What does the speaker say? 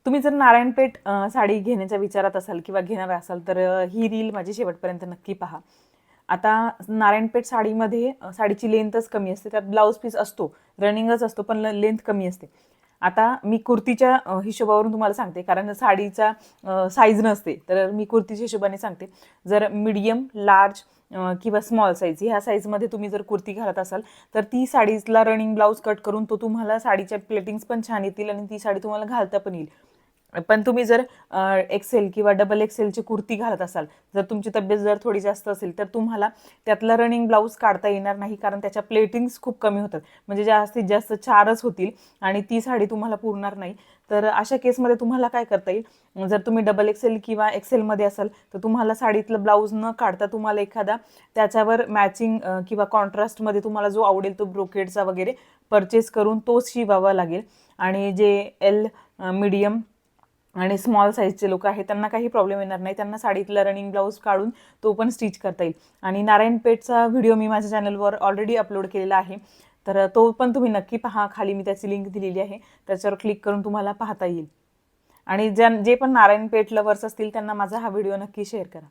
तुम्ही जर नारायणपेठ साडी घेण्याच्या विचारात असाल किंवा घेणार असाल तर ही रील माझी शेवटपर्यंत नक्की पहा. आता नारायणपेठ साडीमध्ये साडीची लेंथच कमी असते, त्यात ब्लाऊज पीस असतो, रनिंगच असतो, पण लेंथ कमी असते. आता मी कुर्तीच्या हिशोबावरून तुम्हाला सांगते, कारण साडीचा साईज नसते, तर मी कुर्तीच्या हिशोबाने सांगते. जर मीडियम, लार्ज किंवा स्मॉल साईज ह्या साईजमध्ये तुम्ही जर कुर्ती घालत असाल तर ती साडीला रनिंग ब्लाऊज कट करून तो तुम्हाला साडीच्या प्लेटिंग्स पण छान येतील आणि ती साडी तुम्हाला घालता पण येईल. पण तुम्ही जर एक्सेल किंवा डबल एक्सेलची कुर्ती घालत असाल, जर तुमची तब्येत जर थोडी जास्त असेल, तर तुम्हाला त्यातला रनिंग ब्लाऊज काढता येणार नाही, कारण त्याच्या प्लेटिंग्स खूप कमी होतात. म्हणजे जास्तीत जास्त 4च होतील आणि ती साडी तुम्हाला पुरणार नाही. तर अशा केसमध्ये तुम्हाला काय करता येईल, जर तुम्ही डबल एक्सेल किंवा एक्सेलमध्ये असाल तर तुम्हाला साडीतलं ब्लाऊज न काढता तुम्हाला एखादा त्याच्यावर मॅचिंग किंवा कॉन्ट्रास्टमध्ये तुम्हाला जो आवडेल तो ब्रोकेडचा वगैरे परचेस करून तोच शिवावा लागेल. आणि जे एल, मीडियम आणि स्मॉल साईजचे लोक आहेत त्यांना काही प्रॉब्लेम येणार नाही, त्यांना साडीतला रनिंग ब्लाऊज काढून तो पण स्टिच करता येईल. आणि नारायणपेठचा व्हिडिओ मी माझ्या चॅनलवर ऑलरेडी अपलोड केलेला आहे, तर तो पण तुम्ही नक्की पहा. खाली मी त्याची लिंक दिलेली आहे, त्याच्यावर क्लिक करून तुम्हाला पाहता येईल. आणि जे पण नारायणपेठ लवर्स असतील त्यांना माझा हा व्हिडिओ नक्की शेअर करा.